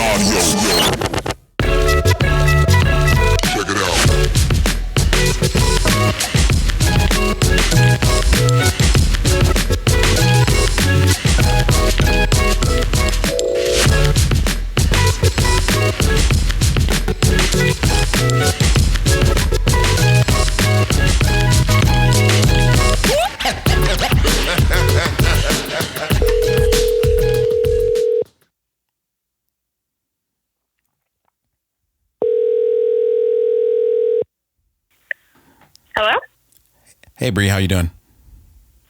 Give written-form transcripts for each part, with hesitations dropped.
Check it out. Hello? Hey, Bree, how you doing?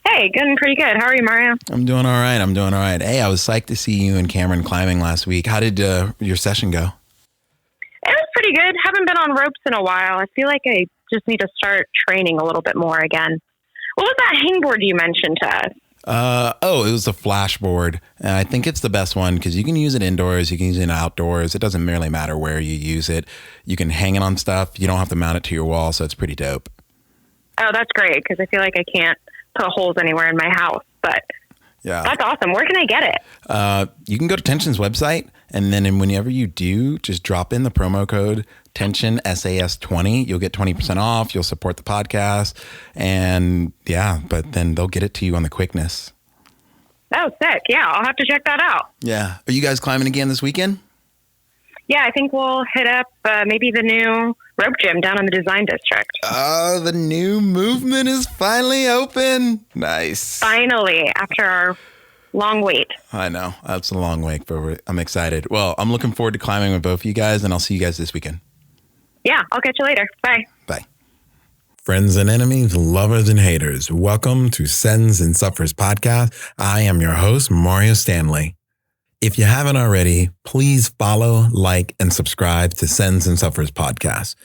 Hey, good and pretty good. How are you, Mario? I'm doing all right. Hey, I was psyched to see you and Cameron climbing last week. How did your session go? It was pretty good. Haven't been on ropes in a while. I feel like I just need to start training a little bit more again. What was that hangboard you mentioned to us? It was a flashboard. And I think it's the best one because you can use it indoors, you can use it outdoors. It doesn't really matter where you use it. You can hang it on stuff. You don't have to mount it to your wall, so it's pretty dope. Oh, that's great because I feel like I can't put holes anywhere in my house, but yeah, that's awesome. Where can I get it? You can go to Tension's website, and then whenever you do, just drop in the promo code Tension SAS20. You'll get 20% off. You'll support the podcast, and yeah, but then they'll get it to you on the quickness. Oh, sick. Yeah, I'll have to check that out. Yeah. Are you guys climbing again this weekend? Yeah, I think we'll hit up maybe the new rope gym down in the Design District. Oh, the new movement is finally open. Nice. Finally, after our long wait. I know. That's a long wait, but I'm excited. Well, I'm looking forward to climbing with both of you guys, and I'll see you guys this weekend. Yeah, I'll catch you later. Bye. Bye. Friends and enemies, lovers and haters, welcome to Sends and Suffers podcast. I am your host, Mario Stanley. If you haven't already, please follow, like, and subscribe to Sends and Suffers podcast.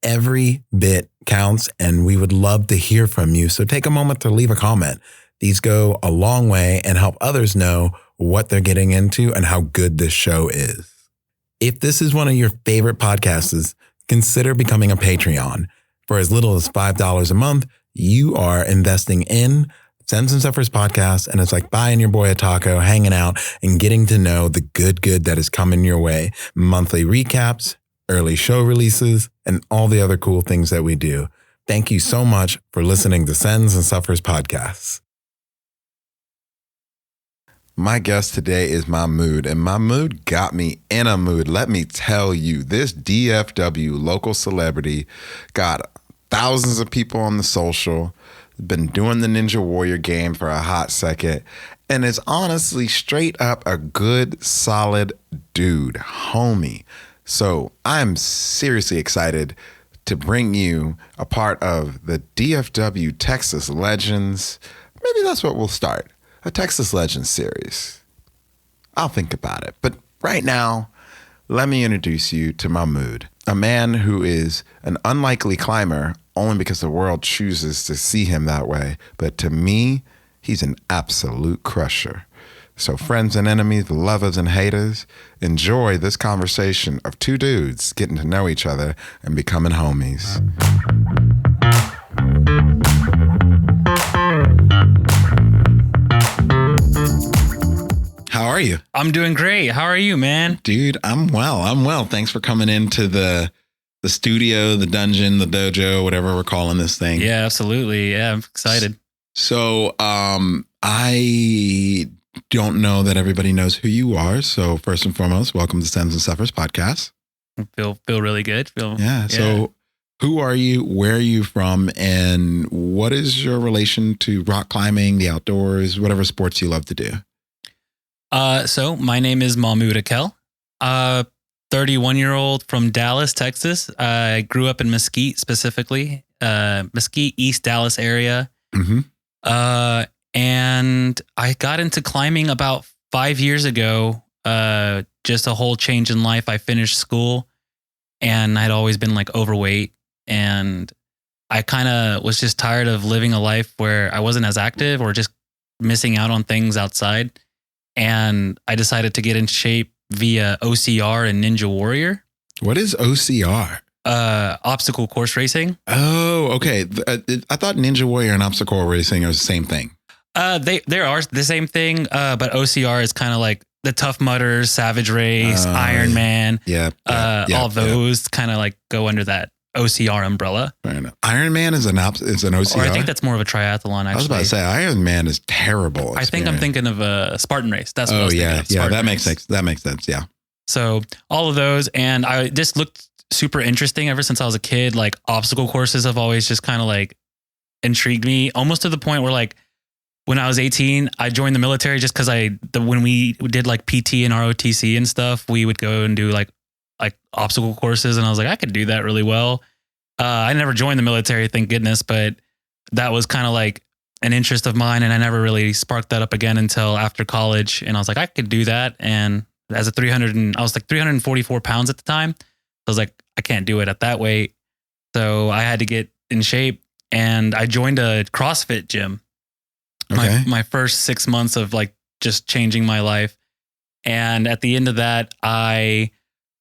Every bit counts, and we would love to hear from you. So take a moment to leave a comment. These go a long way and help others know what they're getting into and how good this show is. If this is one of your favorite podcasts, consider becoming a Patreon. For as little as $5 a month, you are investing in Sends and Suffers podcast, and it's like buying your boy a taco, hanging out, and getting to know the good that is coming your way. Monthly recaps, early show releases, and all the other cool things that we do. Thank you so much for listening to Sends and Suffers podcasts. My guest today is Mahmud, and Mahmud got me in a mood. Let me tell you, this DFW local celebrity got thousands of people on the social, been doing the Ninja Warrior game for a hot second, and is honestly straight up a good, solid dude, homie. So I'm seriously excited to bring you a part of the DFW Texas Legends. Maybe that's what we'll start, a Texas Legends series. I'll think about it. But right now, let me introduce you to Mahmud, a man who is an unlikely climber only because the world chooses to see him that way. But to me, he's an absolute crusher. So friends and enemies, lovers and haters, enjoy this conversation of two dudes getting to know each other and becoming homies. How are you? I'm doing great. How are you, man? Dude, I'm well. Thanks for coming into the studio, the dungeon, the dojo, whatever we're calling this thing. Yeah, absolutely. Yeah, I'm excited. So I don't know that everybody knows who you are. So first and foremost, welcome to Sends and Suffers podcast. Feel really good. So who are you? Where are you from? And what is your relation to rock climbing, the outdoors, whatever sports you love to do? So my name is Mahmud Akel. 31-year-old from Dallas, Texas. I grew up in Mesquite, specifically, Mesquite, East Dallas area. Mm-hmm. And I got into climbing about 5 years ago. Just a whole change in life. I finished school and I'd always been like overweight, and I kind of was just tired of living a life where I wasn't as active or just missing out on things outside. And I decided to get in shape via OCR and Ninja Warrior. What is OCR? Obstacle course racing. Oh, okay. I thought Ninja Warrior and obstacle racing are the same thing. They are the same thing, but OCR is kind of like the Tough Mudders, Savage Race, Iron Man. All those kind of like go under that OCR umbrella. Iron Man is an OCR? Or I think that's more of a triathlon, actually. I was about to say, Iron Man is terrible. I think I'm thinking of a Spartan Race. That's what I was thinking of. Yeah, that makes sense. That makes sense, yeah. So all of those, and I just looked super interesting ever since I was a kid. Like obstacle courses have always just kind of like intrigued me, almost to the point where like when I was 18, I joined the military just because when we did like PT and ROTC and stuff, we would go and do like obstacle courses. And I was like, I could do that really well. I never joined the military, thank goodness, but that was kind of like an interest of mine. And I never really sparked that up again until after college. And I was like, I could do that. And as I was like 344 pounds at the time. I was like, I can't do it at that weight. So I had to get in shape and I joined a CrossFit gym. Okay. My first 6 months of like just changing my life. And at the end of that, I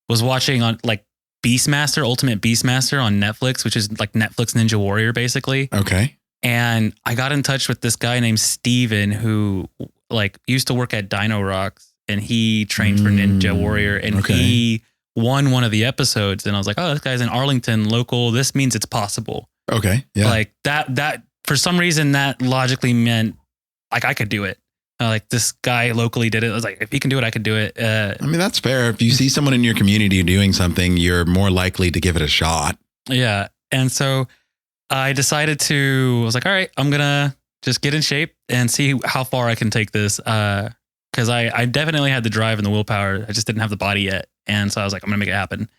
was watching on like Ultimate Beastmaster on Netflix, which is like Netflix Ninja Warrior, basically. Okay. And I got in touch with this guy named Steven who like used to work at Dino Rocks and he trained for Ninja Warrior and he won one of the episodes. And I was like, oh, this guy's in Arlington local. This means it's possible. Okay. Yeah. Like that for some reason that logically meant like I could do it. Like this guy locally did it. I was like, if he can do it, I could do it. I mean, that's fair. If you see someone in your community doing something, you're more likely to give it a shot. Yeah. And so I decided I was like, all right, I'm going to just get in shape and see how far I can take this. Cause I definitely had the drive and the willpower. I just didn't have the body yet. And so I was like, I'm going to make it happen.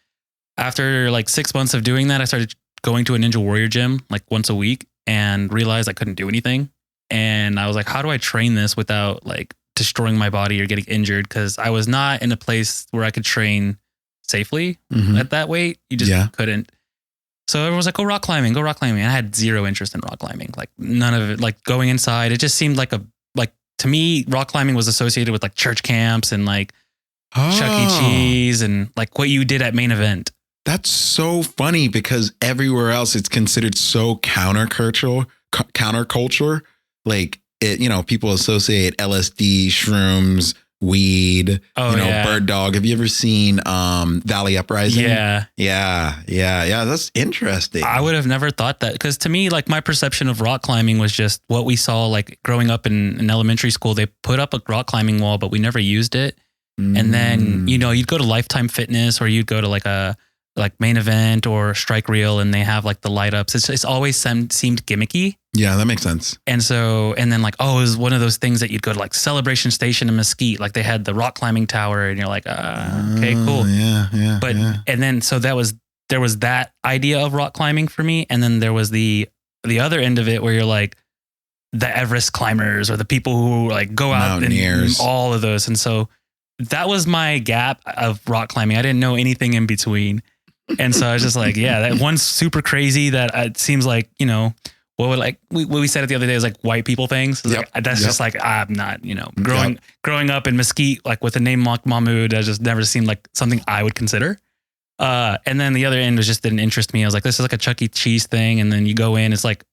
After like 6 months of doing that, I started going to a Ninja Warrior gym like once a week and realized I couldn't do anything. And I was like, how do I train this without like destroying my body or getting injured? Because I was not in a place where I could train safely at that weight. You just couldn't. So everyone was like, go rock climbing. And I had zero interest in rock climbing. Like none of it, like going inside. It just seemed like to me, rock climbing was associated with like church camps and like Chuck E. Cheese and like what you did at Main Event. That's so funny because everywhere else it's considered so counterculture. Like it, people associate LSD, shrooms, weed, bird dog. Have you ever seen Valley Uprising? Yeah. That's interesting. I would have never thought that because to me, like my perception of rock climbing was just what we saw like growing up in elementary school. They put up a rock climbing wall, but we never used it. And then, you'd go to Lifetime Fitness or you'd go to like Main Event or Strike Reel and they have like the light ups. It's always seemed gimmicky. Yeah, that makes sense. And then like, it was one of those things that you'd go to like Celebration Station in Mesquite. Like they had the rock climbing tower and you're like, okay, cool. Yeah. But, and then, so there was that idea of rock climbing for me. And then there was the other end of it where you're like the Everest climbers or the people who like go out and all of those. And so that was my gap of rock climbing. I didn't know anything in between. And so I was just like, that one's super crazy that it seems like, what we said it the other day is like white people things. Just like, I'm not, growing up in Mesquite, like with a name like Mahmud, that just never seemed like something I would consider. And then the other end was just didn't interest me. I was like, this is like a Chuck E. Cheese thing. And then you go in, it's like,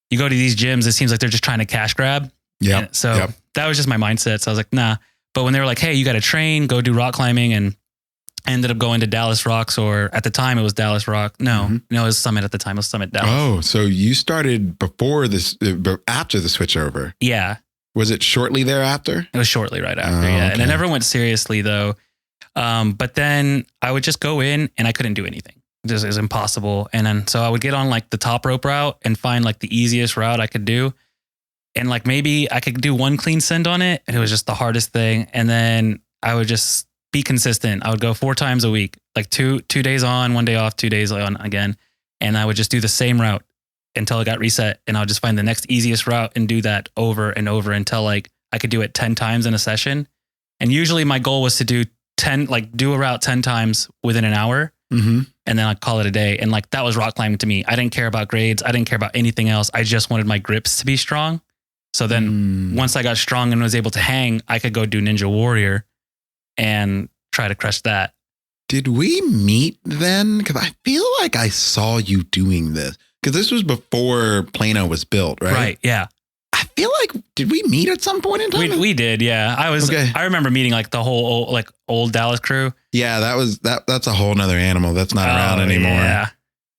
you go to these gyms, it seems like they're just trying to cash grab. Yeah. So that was just my mindset. So I was like, nah. But when they were like, hey, you got to train, go do rock climbing. And I ended up going to Dallas Rocks, or at the time it was Dallas Rock. No, it was Summit at the time. It was Summit Dallas. Oh, so you started before this, after the switch over. Yeah. Was it shortly thereafter? It was shortly right after. Yeah. Okay. And I never went seriously though. But then I would just go in and I couldn't do anything. It was impossible. And then, so I would get on like the top rope route and find like the easiest route I could do. And like, maybe I could do one clean send on it. And it was just the hardest thing. And then I would just be consistent. I would go 4 times a week, like two days on, 1 day off, 2 days on again. And I would just do the same route until it got reset. And I'll just find the next easiest route and do that over and over until like I could do it 10 times in a session. And usually my goal was to do a route 10 times within an hour. And then I'd call it a day. And like, that was rock climbing to me. I didn't care about grades. I didn't care about anything else. I just wanted my grips to be strong. So then once I got strong and was able to hang, I could go do Ninja Warrior and try to crush that. Did we meet then? Because I feel like I saw you doing this. Because this was before Plano was built, right? Right, yeah. I feel like, did we meet at some point in time? We did. Yeah. I remember meeting like the whole old Dallas crew. Yeah. That's a whole nother animal that's not around anymore. Yeah.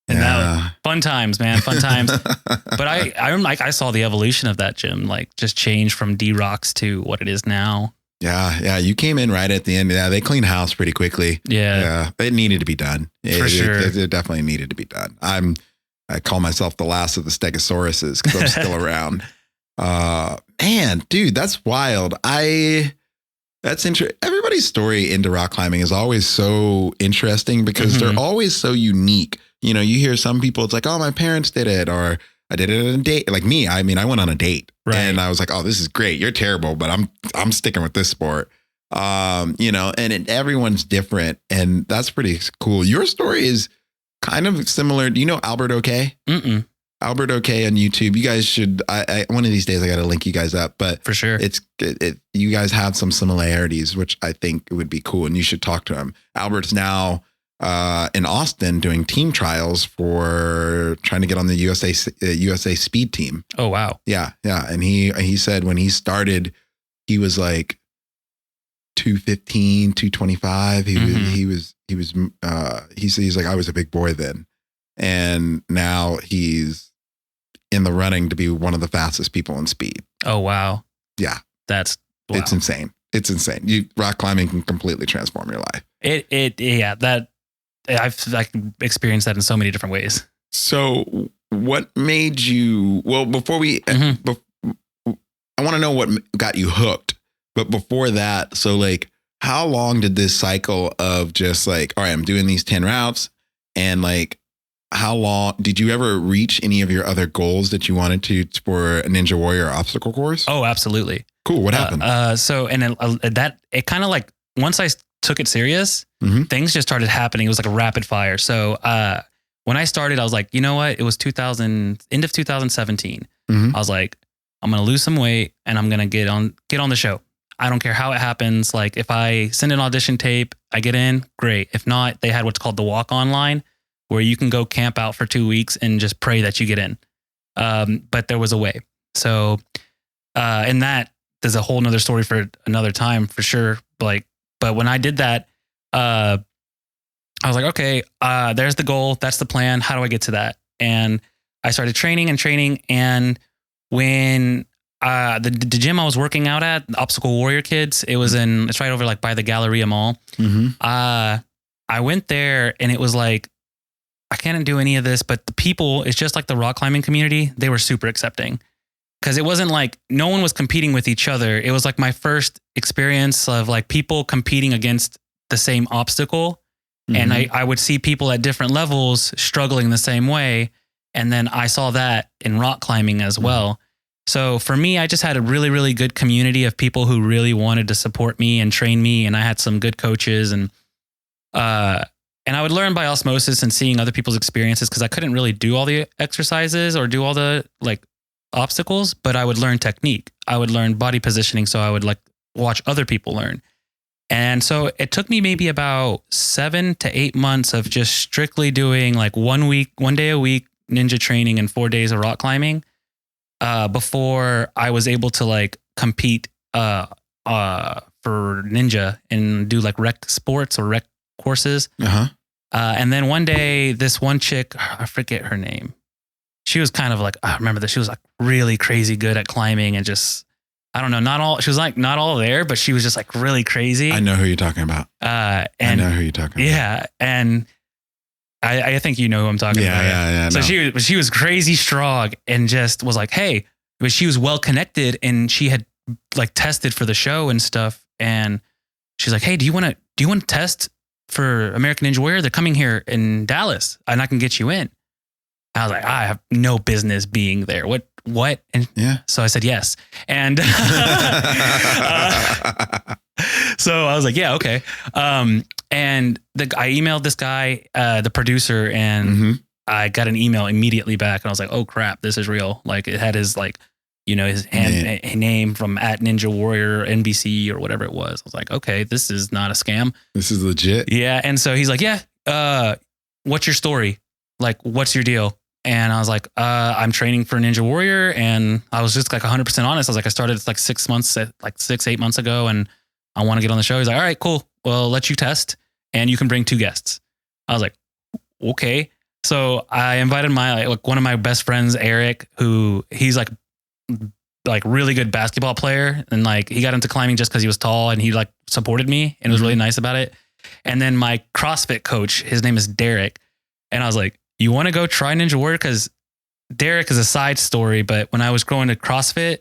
And that was fun times, man. Fun times. But I saw the evolution of that gym, like just change from D-Rocks to what it is now. Yeah. Yeah. You came in right at the end. Yeah. They cleaned house pretty quickly. Yeah. Yeah. It needed to be done. For sure. It definitely needed to be done. I call myself the last of the Stegosauruses because I'm still around. Man, dude, that's wild. That's interesting. Everybody's story into rock climbing is always so interesting because they're always so unique. You know, you hear some people, it's like, oh, my parents did it, or I did it on a date. Like me, I mean, I went on a date and I was like, oh, this is great. You're terrible, but I'm sticking with this sport. You know, and everyone's different, and that's pretty cool. Your story is kind of similar. Do you know Albert O'Kay? Mm-mm. Albert O'Kay on YouTube. You guys should. I one of these days I got to link you guys up. But for sure, you guys have some similarities, which I think would be cool, and you should talk to him. Albert's now in Austin doing team trials for trying to get on the USA speed team. Oh wow, yeah, and he said when he started, he was like 215, 225. He's like, I was a big boy then. And now he's in the running to be one of the fastest people in speed. Oh, wow. Yeah. Wow. It's insane. It's insane. Rock climbing can completely transform your life. I've experienced that in so many different ways. So what made you, well, before we, I want to know what got you hooked. But before that, so like, how long did this cycle of just like, all right, I'm doing these 10 routes, and like, how long did you ever reach any of your other goals that you wanted to for a Ninja Warrior obstacle course? Oh, absolutely. Cool. What happened? It kind of like, once I took it serious, things just started happening. It was like a rapid fire. So when I started, I was like, you know what? It was end of 2017. I was like, I'm going to lose some weight and I'm going to get on the show. I don't care how it happens. Like if I send an audition tape, I get in, great. If not, they had what's called the walk-on line, where you can go camp out for 2 weeks and just pray that you get in. But there was a way. So, and that there's a whole nother story for another time for sure. But when I did that, I was like, okay, there's the goal. That's the plan. How do I get to that? And I started training. And when the gym I was working out at, Obstacle Warrior Kids, it's right over like by the Galleria Mall. I went there and it was like, I can't do any of this, but the people, it's just like the rock climbing community. They were super accepting because it wasn't like no one was competing with each other. It was like my first experience of like people competing against the same obstacle. And I would see people at different levels struggling the same way. And then I saw that in rock climbing as well. So for me, I just had a really, really good community of people who really wanted to support me and train me. And I had some good coaches, and I would learn by osmosis and seeing other people's experiences, because I couldn't really do all the exercises or do all the like obstacles, but I would learn technique. I would learn body positioning. So I would like watch other people learn. And so it took me maybe about 7 to 8 months of just strictly doing like 1 day a week ninja training and 4 days of rock climbing, before I was able to like compete for ninja and do like rec sports or rec courses. And then one day, this one chick, I forget her name, she was kind of like, I remember that she was like really crazy good at climbing and just, I don't know, she was like not all there, but she was just like really crazy. I know who you're talking about. I know who you're talking about. Yeah. And I think you know who I'm talking about. Yeah. So she was crazy strong and just was like, hey, but she was well connected and she had like tested for the show and stuff. And she's like, hey, do you want to test for American Ninja Warrior? They're coming here in Dallas and I can get you in. I was like, I have no business being there. What? And so I said, yes. And so I was like, yeah, okay. And I emailed this guy, the producer, and I got an email immediately back. And I was like, oh crap, this is real. Like it had his like, his name from @NinjaWarrior NBC or whatever it was. I was like, okay, this is not a scam. This is legit. Yeah. And so he's like, yeah, what's your story? Like, what's your deal? And I was like, I'm training for Ninja Warrior. And I was just like 100% honest. I was like, I started like 6 months, like 8 months ago, and I want to get on the show. He's like, all right, cool. Well, I'll let you test and you can bring 2 guests. I was like, okay. So I invited one of my best friends, Eric, who he's like really good basketball player. And like, he got into climbing just because he was tall, and he like supported me and was really nice about it. And then my CrossFit coach, his name is Derek. And I was like, you want to go try Ninja Warrior? Because Derek is a side story, but when I was going to CrossFit,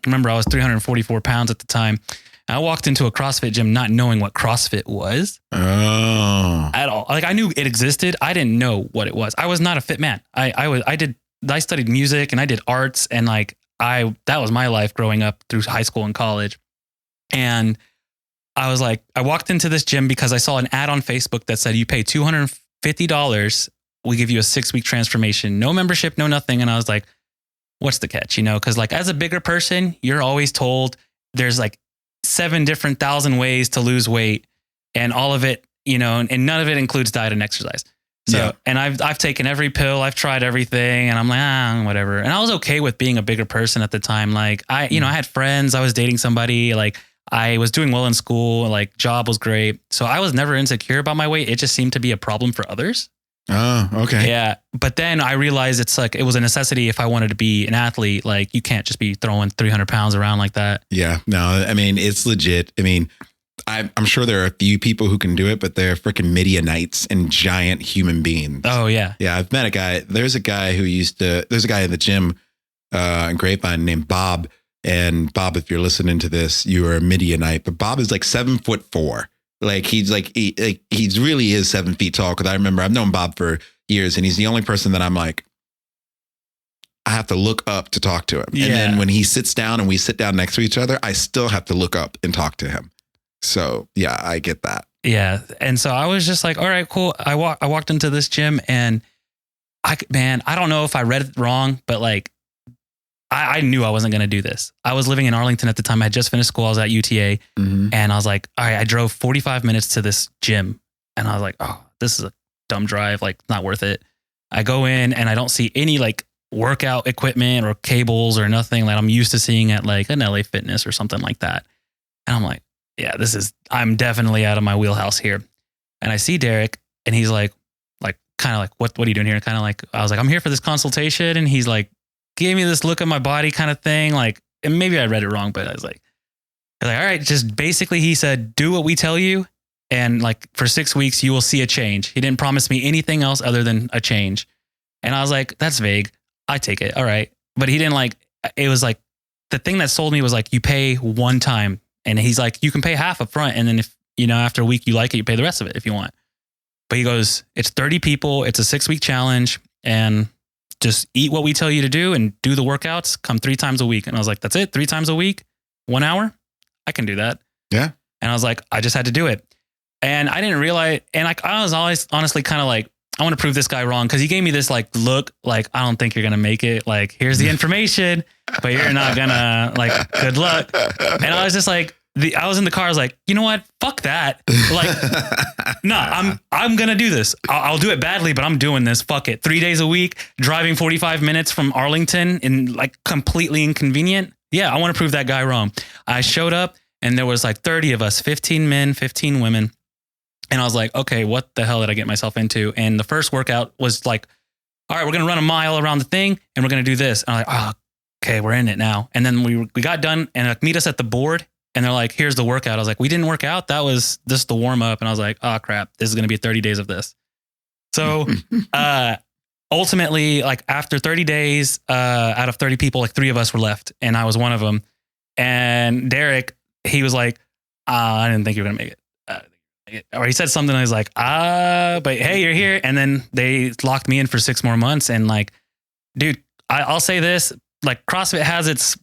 remember I was 344 pounds at the time. I walked into a CrossFit gym not knowing what CrossFit was at all. Like, I knew it existed. I didn't know what it was. I was not a fit man. I studied music and I did arts, and like that was my life growing up through high school and college. And I was like, I walked into this gym because I saw an ad on Facebook that said you pay $250. We give you a 6-week transformation, no membership, no nothing. And I was like, what's the catch? Cause like as a bigger person, you're always told there's like 7 different thousand ways to lose weight, and all of it, and none of it includes diet and exercise. So, and I've taken every pill, I've tried everything, and I'm like, whatever. And I was okay with being a bigger person at the time. Like I had friends, I was dating somebody, like I was doing well in school, like job was great. So I was never insecure about my weight. It just seemed to be a problem for others. Oh, okay. Yeah. But then I realized it's like, it was a necessity if I wanted to be an athlete. Like you can't just be throwing 300 pounds around like that. Yeah. No, I mean, it's legit. I mean, I'm sure there are a few people who can do it, but they're freaking Midianites and giant human beings. Oh yeah. Yeah. I've met a guy. There's a guy in the gym in Grapevine named Bob. And Bob, if you're listening to this, you are a Midianite, but Bob is like 7'4". Like he really is 7 feet tall. Cause I remember I've known Bob for years, and he's the only person that I'm like, I have to look up to talk to him. Yeah. And then when he sits down and we sit down next to each other, I still have to look up and talk to him. So yeah, I get that. Yeah. And so I was just like, all right, cool. I walked into this gym, and I don't know if I read it wrong, but like, I knew I wasn't going to do this. I was living in Arlington at the time. I had just finished school. I was at UTA, and I was like, all right, I drove 45 minutes to this gym, and I was like, oh, this is a dumb drive. Like, not worth it. I go in and I don't see any like workout equipment or cables or nothing that I'm used to seeing at like an LA Fitness or something like that. And I'm like, yeah, I'm definitely out of my wheelhouse here. And I see Derek, and he's like kind of like, what are you doing here? Kind of like, I was like, I'm here for this consultation. And he's like, gave me this look at my body kind of thing. Like, and maybe I read it wrong, but I was like, all right, just basically he said, do what we tell you. And like for 6 weeks, you will see a change. He didn't promise me anything else other than a change. And I was like, that's vague. I take it. All right. But he didn't it was like, the thing that sold me was like, you pay one time, and he's like, you can pay half up front. And then if, after a week you like it, you pay the rest of it if you want. But he goes, it's 30 people. It's a 6-week challenge, and just eat what we tell you to do and do the workouts, come 3 times a week. And I was like, that's it? 3 times a week, 1 hour? I can do that. Yeah. And I was like, I just had to do it. And I didn't realize, and I was always honestly kind of like, I want to prove this guy wrong. Cause he gave me this like look, like, I don't think you're going to make it. Like, here's the information, but you're not gonna, like, good luck. And I was just like, I was in the car. I was like, you know what? Fuck that. Like, no, I'm going to do this. I'll do it badly, but I'm doing this. Fuck it. 3 days a week, driving 45 minutes from Arlington, and like completely inconvenient. Yeah. I want to prove that guy wrong. I showed up, and there was like 30 of us, 15 men, 15 women. And I was like, okay, what the hell did I get myself into? And the first workout was like, all right, we're going to run a mile around the thing, and we're going to do this. And I'm like, oh, okay, we're in it now. And then we got done, and like, meet us at the board. And they're like, here's the workout. I was like, we didn't work out. That was just the warm up. And I was like, oh crap, this is going to be 30 days of this. So, ultimately, like after 30 days, out of 30 people, like 3 of us were left, and I was one of them. And Derek, he was like, I didn't think you were going to make it. Or he said something. And I was like, but hey, you're here. And then they locked me in for 6 more months. And like, dude, I'll say this, like CrossFit has its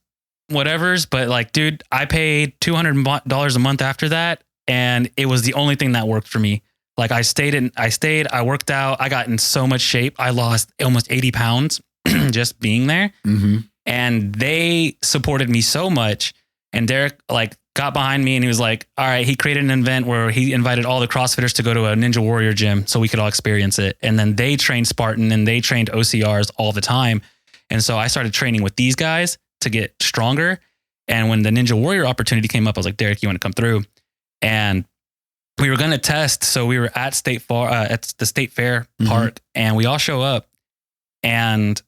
whatevers, but like, dude, I paid $200 a month after that, and it was the only thing that worked for me. Like I stayed, I worked out, I got in so much shape. I lost almost 80 pounds just being there. Mm-hmm. And they supported me so much. And Derek, like got behind me and he was like, all right, he created an event where he invited all the CrossFitters to go to a Ninja Warrior gym so we could all experience it. And then they trained Spartan and they trained OCRs all the time. And so I started training with these guys to get stronger. And when the Ninja Warrior opportunity came up, I was like, Derek, you want to come through? And we were going to test. So we were at at the State Fair Park and we all show up and,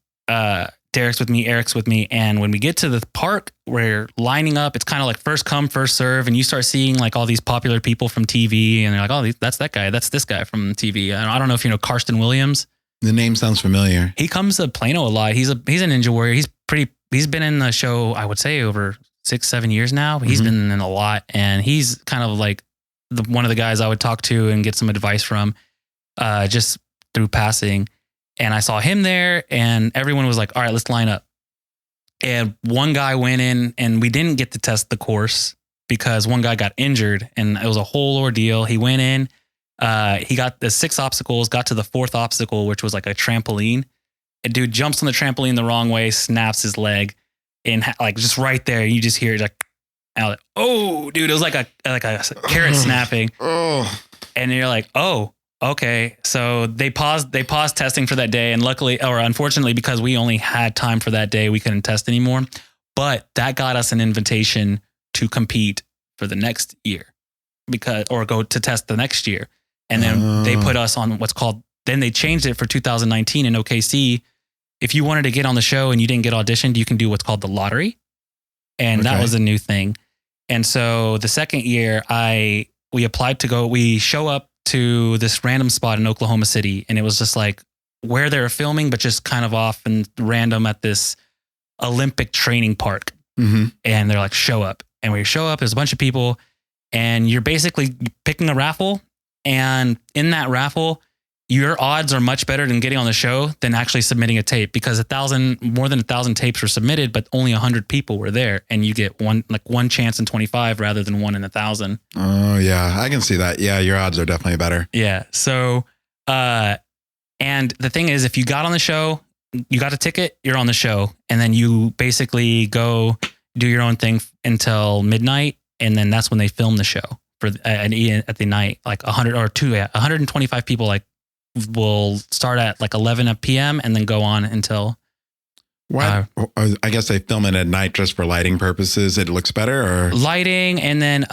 Derek's with me, Eric's with me. And when we get to the park, we're lining up. It's kind of like first come, first serve. And you start seeing like all these popular people from TV and they're like, oh, that's that guy. That's this guy from TV. I don't know if you know Karsten Williams. The name sounds familiar. He comes to Plano a lot. He's a Ninja Warrior. He's been in the show, I would say over 6-7 years now. He's been in a lot and he's kind of like one of the guys I would talk to and get some advice from, just through passing. And I saw him there and everyone was like, all right, let's line up. And one guy went in and we didn't get to test the course because one guy got injured and it was a whole ordeal. He went in, he got the 6 obstacles, got to the 4th obstacle, which was like a trampoline. A dude jumps on the trampoline the wrong way, snaps his leg and like just right there. You just hear it like, oh, dude, it was like a carrot snapping. And you're like, oh, okay. So they paused testing for that day. And luckily, or unfortunately, because we only had time for that day, we couldn't test anymore. But that got us an invitation to compete for the next year or go to test the next year. And then they put us on then they changed it for 2019 in OKC. If you wanted to get on the show and you didn't get auditioned, you can do what's called the lottery. And that was a new thing. And so the second year we applied to go, we show up to this random spot in Oklahoma City. And it was just like where they were filming, but just kind of off and random at this Olympic training park. And they're like, show up. And when you show up, there's a bunch of people and you're basically picking a raffle. And in that raffle, your odds are much better than getting on the show than actually submitting a tape because more than 1,000 tapes were submitted, but only 100 people were there. And you get one chance in 25 rather than 1 in 1,000. Oh yeah. I can see that. Yeah. Your odds are definitely better. Yeah. So, and the thing is, if you got on the show, you got a ticket, you're on the show. And then you basically go do your own thing until midnight. And then that's when they film the show at the night, like 125 people, like, will start at like 11 p.m. and then go on until. I guess they film it at night just for lighting purposes. It looks better or lighting. And then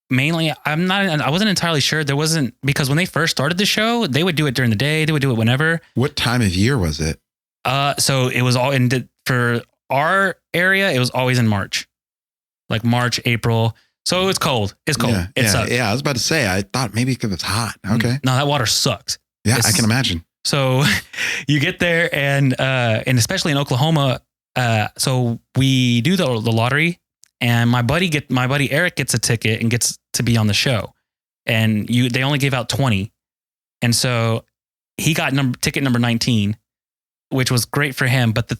mainly I wasn't entirely sure. There wasn't, because when they first started the show, they would do it during the day. They would do it whenever. What time of year was it? So it was all for our area. It was always in March, like March, April. So it's cold. It's cold. Yeah, it sucks. Yeah, I was about to say, I thought maybe because it's hot. Okay. No, that water sucks. Yeah, I can imagine. So you get there and especially in Oklahoma, so we do the lottery and my buddy Eric gets a ticket and gets to be on the show. And they only gave out 20. And so he got ticket number 19, which was great for him. But the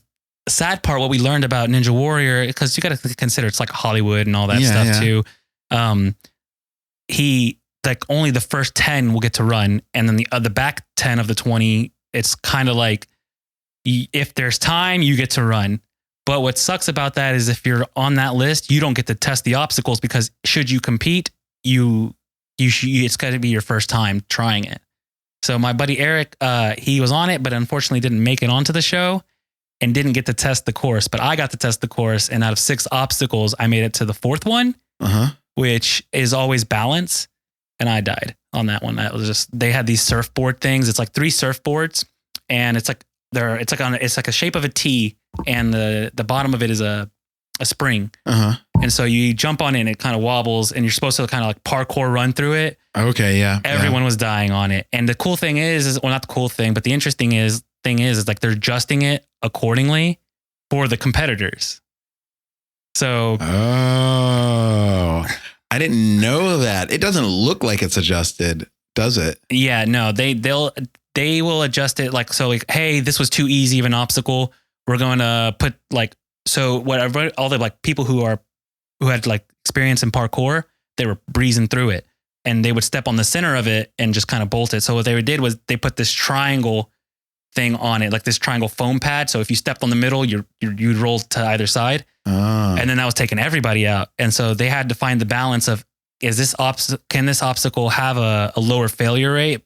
sad part, what we learned about Ninja Warrior, because you got to consider it's like Hollywood and all that stuff too. He like only the first 10 will get to run. And then the back 10 of the 20, it's kind of like, if there's time, you get to run. But what sucks about that is if you're on that list, you don't get to test the obstacles because should you compete, it's got to be your first time trying it. So my buddy Eric, he was on it, but unfortunately didn't make it onto the show and didn't get to test the course. But I got to test the course, and out of 6 obstacles, I made it to the 4th one, which is always balance, and I died on that one. That was just, they had these surfboard things. It's like 3 surfboards, and it's like a shape of a T, and the bottom of it is a spring. And so you jump on it and it kind of wobbles, and you're supposed to kind of like parkour run through it. Okay, yeah. Everyone was dying on it. And the cool thing is well, not the cool thing, but the interesting thing is like they're adjusting it accordingly for the competitors. So I didn't know that. It doesn't look like it's adjusted, does it? Yeah, no, they will adjust it like, so like, hey, this was too easy of an obstacle. We're going to put like, so whatever, all the like people who had like experience in parkour, they were breezing through it, and they would step on the center of it and just kind of bolt it. So what they did was they put this triangle thing on it, like this triangle foam pad. So if you stepped on the middle, you'd roll to either side. And then that was taking everybody out. And so they had to find the balance of, can this obstacle have a lower failure rate,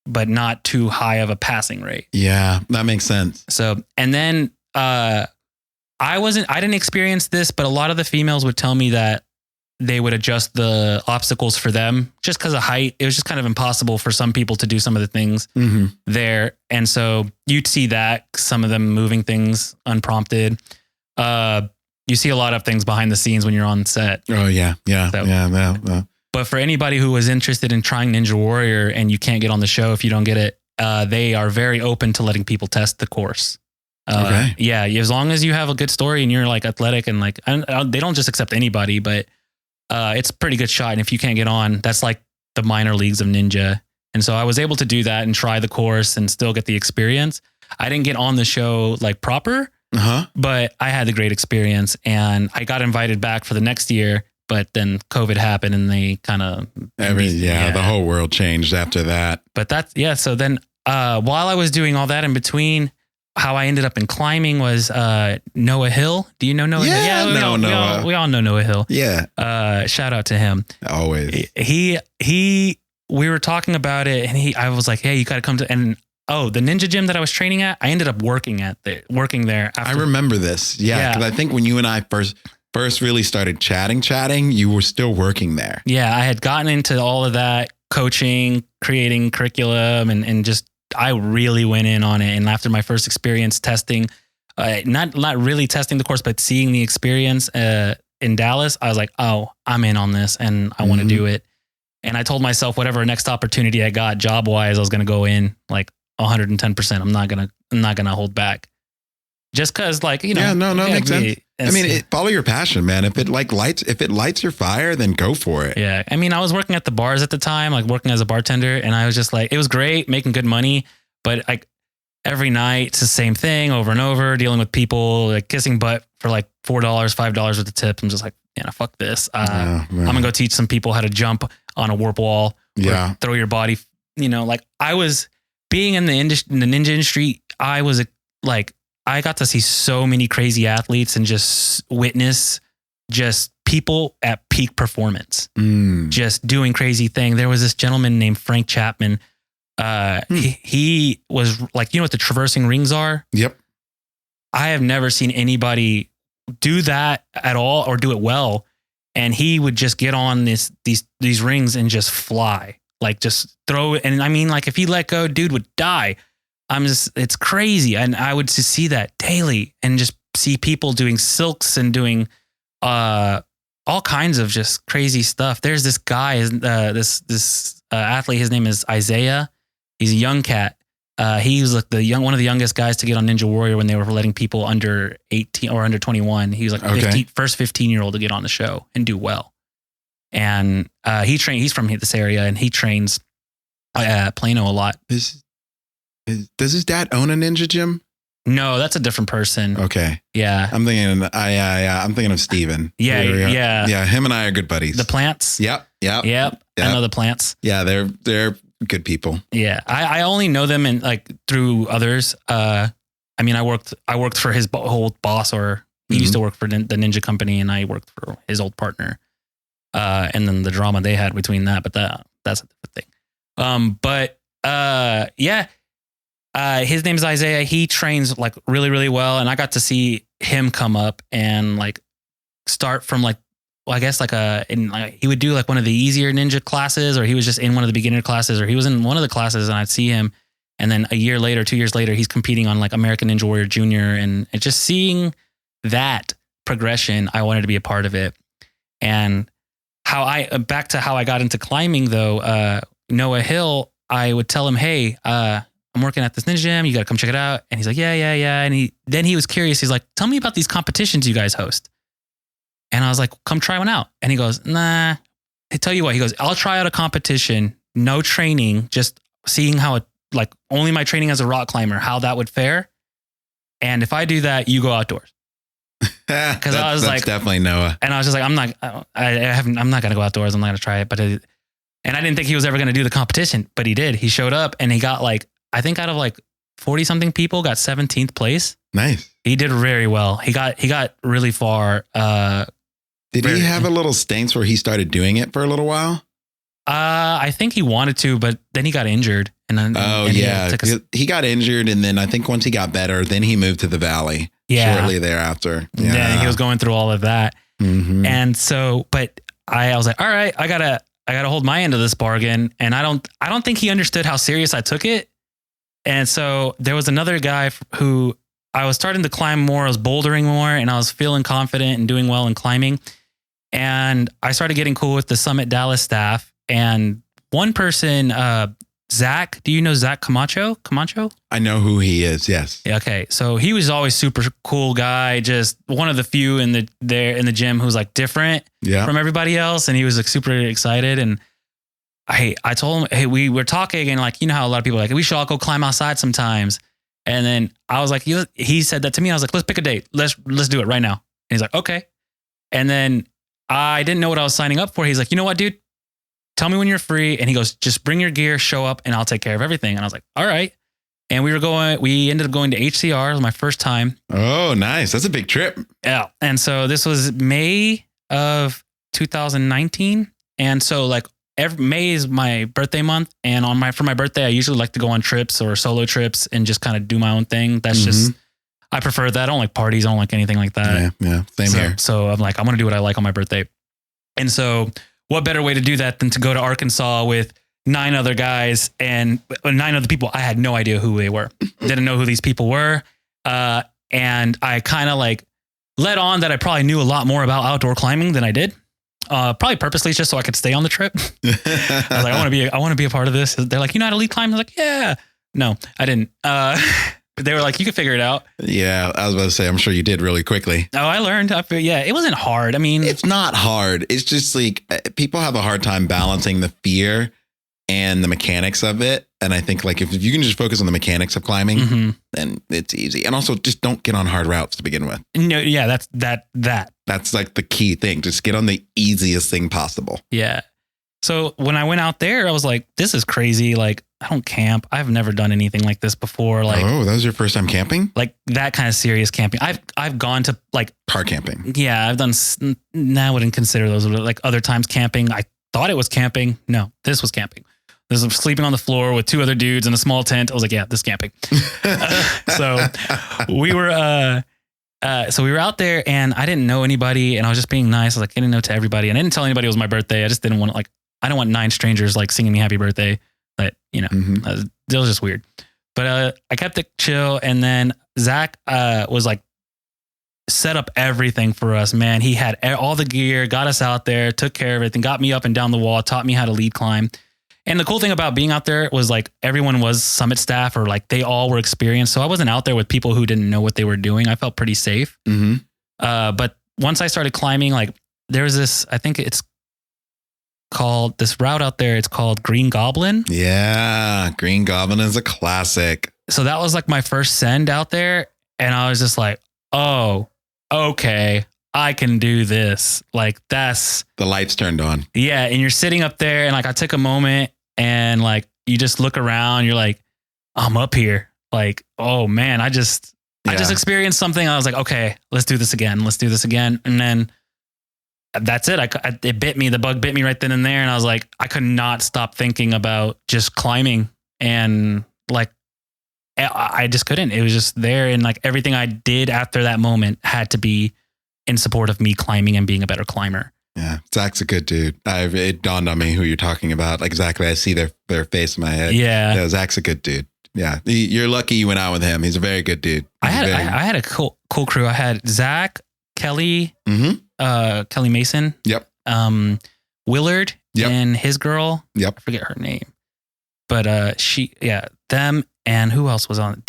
but not too high of a passing rate? Yeah, that makes sense. So, and then I didn't experience this, but a lot of the females would tell me that they would adjust the obstacles for them just because of height. It was just kind of impossible for some people to do some of the things there. And so you'd see that, some of them moving things unprompted. You see a lot of things behind the scenes when you're on set. Oh yeah. So, but for anybody who was interested in trying Ninja Warrior and you can't get on the show if you don't get it, they are very open to letting people test the course. Okay. Yeah. As long as you have a good story and you're like athletic and like, and they don't just accept anybody, but it's a pretty good shot. And if you can't get on, that's like the minor leagues of ninja. And so I was able to do that and try the course and still get the experience. I didn't get on the show like proper, but I had the great experience and I got invited back for the next year, but then COVID happened and they kind of, the whole world changed after that. But so then while I was doing all that in between, how I ended up in climbing was Noah Hill. Do you know Noah Hill? Yeah, Noah. We all know Noah Hill. Yeah. Shout out to him. Always. We were talking about it and I was like, hey, you got to come to, and the ninja gym that I was training at, I ended up working there. After. I remember this. Yeah. Cause I think when you and I first really started chatting, you were still working there. Yeah. I had gotten into all of that coaching, creating curriculum and just, I really went in on it. And after my first experience testing, not really testing the course, but seeing the experience in Dallas, I was like, oh, I'm in on this and I want to do it. And I told myself whatever next opportunity I got job wise, I was going to go in like 110%. I'm not going to hold back just cause like, you know, yeah, no, makes sense. I mean, follow your passion, man. If it lights your fire, then go for it. Yeah. I mean, I was working at the bars at the time, like working as a bartender, and I was just like, it was great making good money, but like every night it's the same thing over and over, dealing with people like kissing butt for like $4, $5 with the tip. I'm just like, fuck this. I'm gonna go teach some people how to jump on a warp wall. Yeah. Throw your body, like I was being in the ninja industry. I was like, I got to see so many crazy athletes and just witness just people at peak performance, just doing crazy thing. There was this gentleman named Frank Chapman. He was like, what the traversing rings are? Yep. I have never seen anybody do that at all or do it well. And he would just get on these rings and just fly, like just throw it. And I mean, like if he let go, dude would die. It's crazy. And I would just see that daily and just see people doing silks and doing all kinds of just crazy stuff. There's this guy, this athlete, his name is Isaiah. He's a young cat. He was like one of the youngest guys to get on Ninja Warrior when they were letting people under 18 or under 21. He was like first 15-year-old to get on the show and do well. And he's from this area and he trains Plano a lot. Does his dad own a ninja gym? No, that's a different person. Okay. Yeah. I'm thinking of Steven. Yeah. Yeah. Him and I are good buddies. The Plants. Yep. I know the Plants. Yeah. They're good people. Yeah. I only know them through others. I mean, I worked for his old boss, or he used to work for the Ninja Company, and I worked for his old partner. And then the drama they had between that, but that's a different thing. His name is Isaiah. He trains like really, really well. And I got to see him come up and like start from like, I guess he would do like one of the easier ninja classes, or he was just in one of the beginner classes, or he was in one of the classes and I'd see him. And then 2 years later, he's competing on like American Ninja Warrior Junior. And just seeing that progression, I wanted to be a part of it. And back to how I got into climbing though, Noah Hill, I would tell him, hey, I'm working at this ninja gym. You got to come check it out. And he's like, yeah. And he was curious. He's like, tell me about these competitions you guys host. And I was like, come try one out. And he goes, nah, I tell you what, he goes, I'll try out a competition, no training, just seeing how it, like only my training as a rock climber, how that would fare. And if I do that, you go outdoors. Cause I was like, definitely Noah. And I was just like, I'm not going to go outdoors. I'm not going to try it. But and I didn't think he was ever going to do the competition, but he did. He showed up and he got like, I think out of like 40 something people, got 17th place. Nice. He did very well. He got really far. Did he have a little stints where he started doing it for a little while? I think he wanted to, but then he got injured. And then, he got injured. And then I think once he got better, then he moved to the Valley shortly thereafter. Yeah. He was going through all of that. Mm-hmm. And so, but I was like, all right, I gotta hold my end of this bargain. And I don't think he understood how serious I took it. And so there was another guy who I was starting to climb more. I was bouldering more and I was feeling confident and doing well in climbing. And I started getting cool with the Summit Dallas staff. And one person, Zach, do you know Zach Camacho? I know who he is. Yes. Yeah, okay. So he was always super cool guy. Just one of the few in the gym who's like different from everybody else. And he was like super excited. And I told him, hey, we were talking and like, you know how a lot of people are like, we should all go climb outside sometimes. And then I was like, he said that to me. I was like, let's pick a date. Let's do it right now. And he's like, okay. And then I didn't know what I was signing up for. He's like, you know what, dude? Tell me when you're free. And he goes, just bring your gear, show up, and I'll take care of everything. And I was like, all right. And we ended up going to HCR. It was my first time. Oh, nice. That's a big trip. Yeah. And so this was May of 2019. And so like May is my birthday month. And for my birthday, I usually like to go on trips or solo trips and just kind of do my own thing. That's just, I prefer that. I don't like parties. I don't like anything like that. Yeah. Same here. So I'm like, I'm going to do what I like on my birthday. And so what better way to do that than to go to Arkansas with 9 other guys and 9 other people. I had no idea who they were. Didn't know who these people were. And I kind of like let on that I probably knew a lot more about outdoor climbing than I did. Probably purposely just so I could stay on the trip. I was like, I want to be a part of this. They're like, you know how to lead climb? I was like, yeah. No, I didn't. They were like, you can figure it out. Yeah, I was about to say, I'm sure you did really quickly. Oh, I learned. It wasn't hard. I mean, it's not hard. It's just like people have a hard time balancing the fear and the mechanics of it. And I think like if you can just focus on the mechanics of climbing, then it's easy. And also just don't get on hard routes to begin with. No, yeah, that's like the key thing. Just get on the easiest thing possible. Yeah. So when I went out there, I was like, this is crazy. Like, I don't camp. I've never done anything like this before. Like, oh, that was your first time camping? Like that kind of serious camping. I've gone to like car camping. Yeah, I've done. Now I wouldn't consider those like other times camping. I thought it was camping. No, this was camping. This was sleeping on the floor with 2 other dudes in a small tent. I was like, yeah, this is camping. So we were out there and I didn't know anybody and I was just being nice. I was like getting to know everybody and I didn't tell anybody it was my birthday. I just didn't want to I don't want 9 strangers like singing me happy birthday. But you know, it was just weird. But I kept it chill. And then Zach was like set up everything for us, man. He had all the gear, got us out there, took care of everything, got me up and down the wall, taught me how to lead climb. And the cool thing about being out there was like everyone was Summit staff or like they all were experienced. So I wasn't out there with people who didn't know what they were doing. I felt pretty safe. But once I started climbing, like there was this, I think it's called this route out there. It's called Green Goblin. Yeah. Green Goblin is a classic. So that was like my first send out there. And I was just like, oh, okay, I can do this. Like that's the lights turned on. Yeah. And you're sitting up there and like, I took a moment and like, you just look around, you're like, I'm up here. Like, oh man, I just experienced something. I was like, okay, let's do this again. And then that's it. It bit me. The bug bit me right then and there. And I was like, I could not stop thinking about just climbing. And like, I just couldn't. It was just there. And like everything I did after that moment had to be in support of me climbing and being a better climber. Yeah. Zach's a good dude. It dawned on me who you're talking about. Like exactly. I see their face in my head. Yeah. Zach's a good dude. Yeah. You're lucky you went out with him. He's a very good dude. I had a cool crew. I had Zach, Kelly, Kelly Mason. Yep. Willard and his girl. Yep. I forget her name, but them and who else was on?